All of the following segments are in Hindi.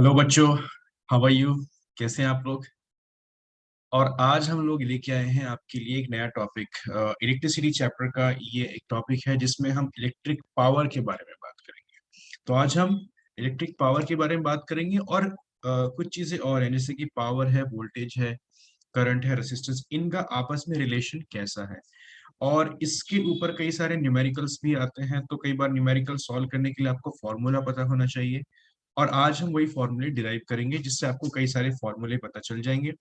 हेलो बच्चों, हाउ आर यू? कैसे हैं आप लोग? और आज हम लोग लेके आए हैं आपके लिए एक नया टॉपिक। इलेक्ट्रिसिटी चैप्टर का ये एक टॉपिक है जिसमें हम इलेक्ट्रिक पावर के बारे में बात करेंगे। तो आज हम इलेक्ट्रिक पावर के बारे में बात करेंगे और कुछ चीजें और हैं, जैसे कि पावर है, वोल्टेज है, करंट है, रेसिस्टेंस, इनका आपस में रिलेशन कैसा है। और इसके ऊपर कई सारे न्यूमेरिकल्स भी आते हैं, तो कई बार न्यूमेरिकल सॉल्व करने के लिए आपको फॉर्मूला पता होना चाहिए। और आज हम वही फॉर्मूले डिराइव करेंगे जिससे आपको कई सारे फॉर्मूले पता चल जाएंगे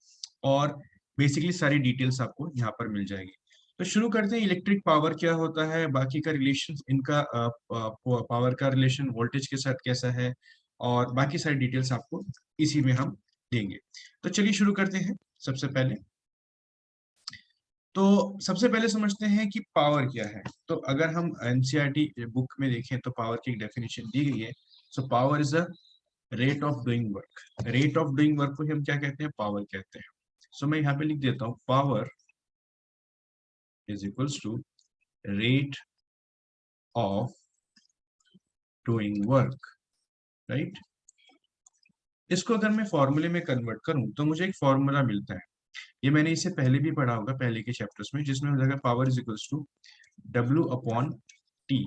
और बेसिकली सारी डिटेल्स आपको यहाँ पर मिल जाएगी। तो शुरू करते हैं, इलेक्ट्रिक पावर क्या होता है, बाकी का रिलेशन, इनका पावर का रिलेशन वोल्टेज के साथ कैसा है, और बाकी सारी डिटेल्स आपको इसी में हम देंगे। तो चलिए शुरू करते हैं। सबसे पहले सबसे पहले समझते हैं कि पावर क्या है। तो अगर हम एनसीईआरटी बुक में देखें तो पावर की एक डेफिनेशन दी गई है। So power is a rate of doing work. Rate of doing work को ही हम क्या कहते हैं? पावर कहते हैं। सो मैं यहाँ पे लिख देता हूँ, power is equals to rate of doing work, right. इसको अगर मैं फॉर्मूले में कन्वर्ट करूं तो मुझे एक फॉर्मूला मिलता है। ये मैंने इससे पहले भी पढ़ा होगा, पहले के चैप्टर्स में, जिसमें हो जाएगा power is equals to W upon T,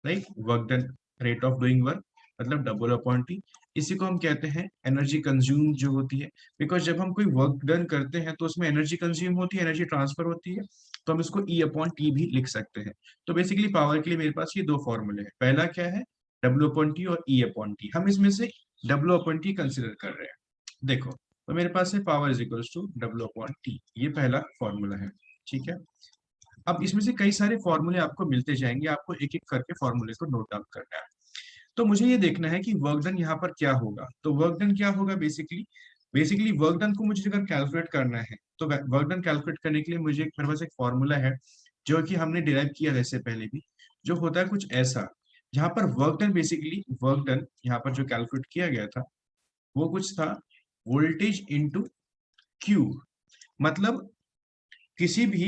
right. Work done, rate of doing work मतलब डबल अपॉन टी। इसी को हम कहते हैं एनर्जी कंज्यूम जो होती है। बिकॉज जब हम कोई वर्क डन करते हैं तो उसमें एनर्जी कंज्यूम होती है, एनर्जी ट्रांसफर होती है, तो हम इसको ई अपॉन टी भी लिख सकते हैं। तो बेसिकली पावर के लिए मेरे पास ये दो फॉर्मूले हैं। पहला क्या है? डब्ल्यू अपॉन टी और ई अपॉन टी। हम इसमें से डब्ल्यू अपॉन टी कंसिडर कर रहे हैं। देखो, तो मेरे पास है power is equals to W upon T, ये पहला फॉर्मूला है, ठीक है। अब इसमें से कई सारे फॉर्मूले आपको मिलते जाएंगे, आपको एक एक करके फॉर्मूले को नोट डाउन करना है। तो मुझे ये देखना है कि वर्क डन यहाँ पर क्या होगा। तो वर्क डन क्या होगा? बेसिकली वर्क डन को मुझे अगर कैलकुलेट करना है तो वर्क डन कैलकुलेट करने के लिए मुझे मेरे पास एक फॉर्मूला है जो कि हमने डिराइव किया था इससे पहले भी, जो होता है कुछ ऐसा। जहां पर work done, basically work done यहाँ पर जो कैलकुलेट किया गया था वो कुछ था वोल्टेज इंटू क्यू। मतलब किसी भी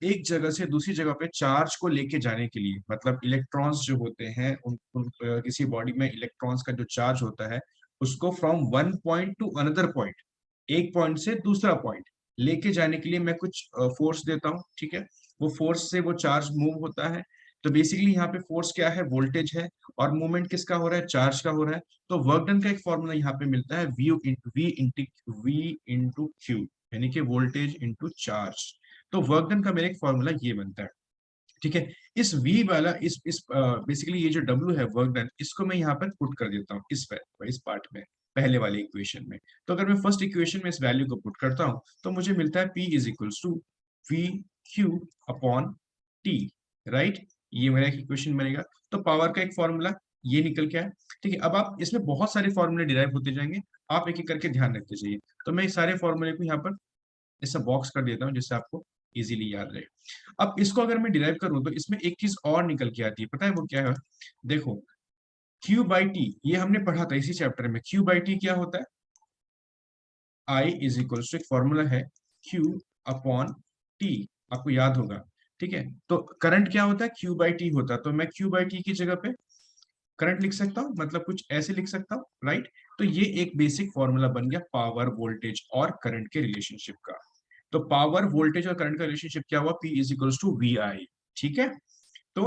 एक जगह से दूसरी जगह पे चार्ज को लेके जाने के लिए, मतलब इलेक्ट्रॉन्स जो होते हैं किसी बॉडी में इलेक्ट्रॉन्स का जो चार्ज होता है उसको from one point two another point, एक पॉइंट से दूसरा पॉइंट लेके जाने के लिए मैं कुछ फोर्स देता हूँ, ठीक है। वो फोर्स से वो चार्ज मूव होता है। तो बेसिकली यहाँ पे फोर्स क्या है? वोल्टेज है। और मूवमेंट किसका हो रहा है? चार्ज का हो रहा है। तो वर्क डन का एक फॉर्मूला यहाँ पे मिलता है, वी इंटू क्यू, यानी कि वोल्टेज इंटू चार्ज। तो वर्क डन का मेरा एक फॉर्मूला ये बनता है, ठीक है। इस V वाला इस बेसिकली ये जो W है वर्क डन, इसको मैं यहाँ पर पुट कर देता हूँ इस पार्ट में, पहले वाले इक्वेशन में। तो अगर मैं फर्स्ट इक्वेशन में इस वैल्यू को पुट करता हूँ तो मुझे मिलता है P is equals to V Q upon T, right. ये मेरा एक इक्वेशन बनेगा। तो पावर का एक फॉर्मूला ये निकल के आया, ठीक है। अब आप इसमें बहुत सारे फॉर्मूले डिराइव होते जाएंगे, आप एक एक करके ध्यान रखते जाइए। तो मैं इस सारे फॉर्मूले को यहाँ पर ऐसा बॉक्स कर देता हूँ जिससे आपको इजीली याद रहे। अब इसको अगर मैं डिराइव करूं तो इसमें एक चीज और निकल के आती है, पता है वो क्या है? देखो, Q बाई टी, ये हमने पढ़ा था इसी चैप्टर में। Q बाई टी क्या होता है? I इज इक्वल टू, एक फॉर्मूला है, Q अपॉन टी, आपको याद होगा, ठीक है। तो करंट क्या होता है? Q बाई टी होता है। तो मैं Q बाई टी की जगह पे करंट लिख सकता हूँ, मतलब कुछ ऐसे लिख सकता हूँ, राइट। तो ये एक बेसिक फॉर्मूला बन गया पावर, वोल्टेज और करंट के रिलेशनशिप का। तो पावर, वोल्टेज और करंट का रिलेशनशिप क्या हुआ? P is equals to V I, ठीक है। तो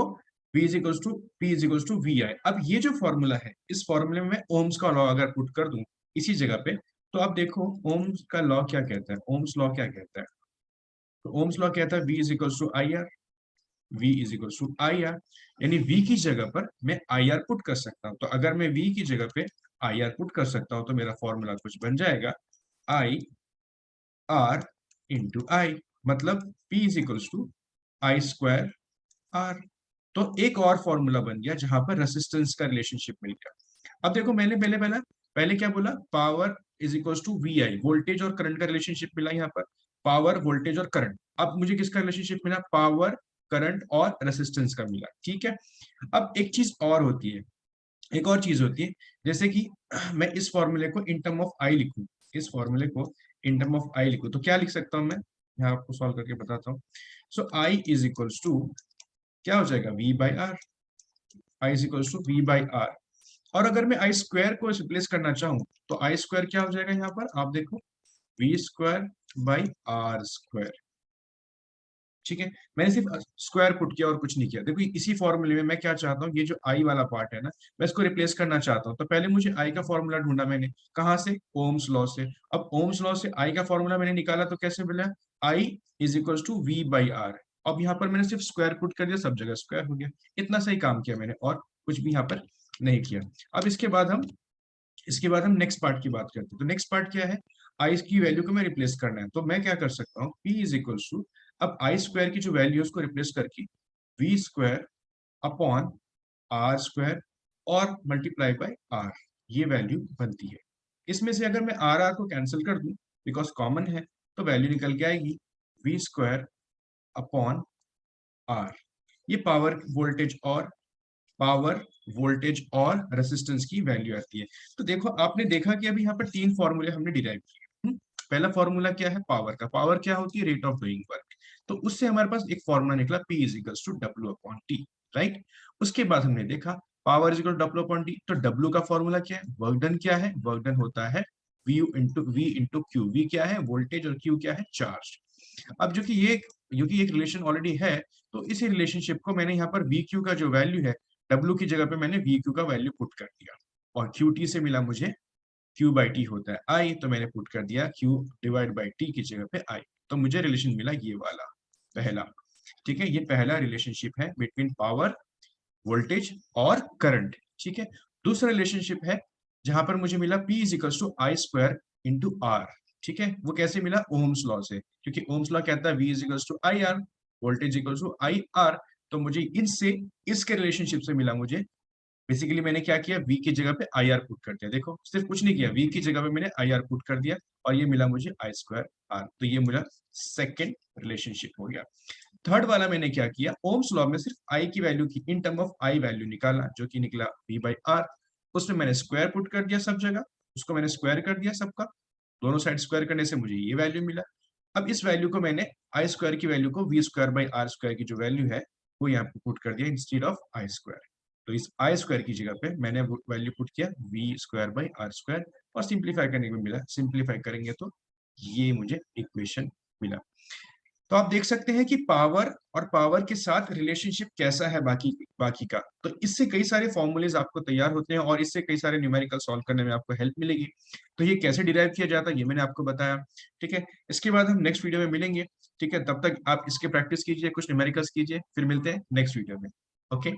P is equals to V I. अब ये जो फॉर्मूला है, इस फॉर्मूले में मैं ओम्स का लॉ अगर पुट कर दूं इसी जगह पे, तो आप देखो ओम्स का लॉ क्या कहता है। ओम्स लॉ क्या कहता है? तो ओम्स लॉ कहता है V is equals to I R. V is equals to I R, यानी V की जगह पर मैं आई आर पुट कर सकता हूं। तो अगर मैं V की जगह पे आई आर पुट कर सकता हूं तो मेरा फॉर्मूला कुछ बन जाएगा, आई आर इंटू आई, मतलब P is equals to I square R. तो एक और फॉर्मूला बन गया जहां पर रेसिस्टेंस का रिलेशनशिप मिल गया। अब देखो, मैंने पहले क्या बोला? Power is equals to V I, voltage और करंट का रिलेशनशिप मिला यहाँ पर। पावर, वोल्टेज और करंट। अब मुझे किसका रिलेशनशिप मिला? पावर, करंट और रेसिस्टेंस का मिला, ठीक है। अब एक चीज और होती है, एक और चीज होती है, जैसे कि मैं इस फॉर्मूले को इन टर्म ऑफ आई लिखूं, इस फॉर्मूले को इन टर्म ऑफ आई लिखूं तो क्या लिख सकता हूं मैं? यहाँ आपको सॉल्व करके बताता हूँ। So I is equals to क्या हो जाएगा? V by R. I is equals to V by R. और अगर मैं आई स्क्वायर को रिप्लेस करना चाहूँ तो आई स्क्वायर क्या हो जाएगा यहाँ पर, आप देखो V square by R square. ठीक है, मैंने सिर्फ स्क्वायर पुट किया और कुछ नहीं किया। देखो इसी फॉर्मूले में मैं क्या चाहता हूँ, ये जो आई वाला पार्ट है ना, मैं इसको रिप्लेस करना चाहता हूँ। तो पहले मुझे आई का फॉर्मूला ढूंढा मैंने, कहाँ से, ओम्स लॉ से। अब ओम्स लॉ से आई का फॉर्मूला मैंने निकाला तो कैसे मिला, I is equal to V by R. अब यहाँ पर मैंने सिर्फ स्क्वायर पुट कर दिया, सब जगह स्क्वायर हो गया। इतना सही काम किया मैंने, और कुछ भी यहाँ पर नहीं किया। अब इसके बाद हम नेक्स्ट पार्ट की बात करते हैं। तो नेक्स्ट पार्ट क्या है, आई की वैल्यू को मैं रिप्लेस करना है। तो मैं क्या कर सकता हूँ, P इज इक्वल टू, अब आई स्क्वायर की जो वैल्यू है उसको रिप्लेस करके V square upon R square और मल्टीप्लाई बाय आर, ये वैल्यू बनती है। इसमें से अगर मैं आर आर को कैंसिल कर दूं, बिकॉज कॉमन है, तो वैल्यू निकल के आएगी वी स्क्वायर अपॉन आर। ये पावर वोल्टेज और रेसिस्टेंस की वैल्यू आती है। तो देखो आपने देखा कि अभी यहाँ पर तीन फॉर्मूले हमने डिराइव किए। पहला फॉर्मूला क्या है, पावर का। पावर क्या होती है, रेट ऑफ डूइंग वर्क। तो उससे हमारे पास एक फॉर्मूला निकला, P is equal to W upon T, right. उसके बाद हमने देखा power is equal to W upon T. तो डब्ल्यू का फॉर्मूला क्या है, वर्क डन क्या है, वर्क डन होता है V इंटू क्यू। वी क्या है, वोल्टेज, और क्यू क्या है, चार्ज। अब जो कि एक रिलेशन ऑलरेडी है, तो इसी रिलेशनशिप को मैंने यहाँ पर वी क्यू का जो वैल्यू है, डब्ल्यू की जगह पे मैंने वी क्यू का वैल्यू पुट कर दिया, और क्यू टी से मिला मुझे क्यू बाई टी होता है आई, तो मैंने पुट कर दिया क्यू डिवाइड बाई टी की जगह पे आई। तो मुझे रिलेशन मिला ये वाला पहला। ठीक है, ये पहला रिलेशनशिप है बिटवीन पावर, वोल्टेज और करंट। ठीक है, दूसरा रिलेशनशिप है जहां पर मुझे मिला P is equal to I square into R. ठीक है, वो कैसे मिला, ओम्स लॉ से, क्योंकि ओम्स लॉ कहता है V is equal to I R, voltage equal to I R. तो मुझे इनसे, इसके रिलेशनशिप से मिला मुझे, बेसिकली मैंने क्या किया, V की जगह पे आई आर पुट कर दिया। देखो सिर्फ कुछ नहीं किया, V की जगह पे मैंने आई आर पुट कर दिया, और ये मिला मुझे आई स्क्वायर आर। तो ये मेरा सेकेंड रिलेशनशिप हो गया। थर्ड वाला मैंने क्या किया, ओम्स लॉ में सिर्फ आई की वैल्यू की in term of I value निकाला, जो कि निकला V बाई आर। उसमें मैंने स्क्वायर पुट कर दिया सब जगह, उसको मैंने स्क्वायर कर दिया सबका, दोनों साइड स्क्वायर करने से मुझे ये वैल्यू मिला। अब इस वैल्यू को मैंने, आई स्क्वायर की वैल्यू को V square by R square की जो वैल्यू है वो यहाँ पे पुट कर दिया इंस्टेड ऑफ आई स्क्वायर। तो इस आई स्क्वायर की जगह पे मैंने वैल्यू पुट किया V square by R square, और सिंप्लीफाई करने को मिला, सिंप्लीफाई करेंगे तो ये मुझे इक्वेशन मिला। तो आप देख सकते हैं कि पावर और पावर के साथ रिलेशनशिप कैसा है बाकी बाकी का। तो इससे कई सारे फॉर्मूलेज आपको तैयार होते हैं, और इससे कई सारे न्यूमेरिकल सॉल्व करने में आपको हेल्प मिलेगी। तो ये कैसे डिराइव किया जाता है ये मैंने आपको बताया। ठीक है, इसके बाद हम नेक्स्ट वीडियो में मिलेंगे। ठीक है, तब तक आप इसके प्रैक्टिस कीजिए, कुछ न्यूमेरिकल्स कीजिए, फिर मिलते हैं नेक्स्ट वीडियो में। ओके।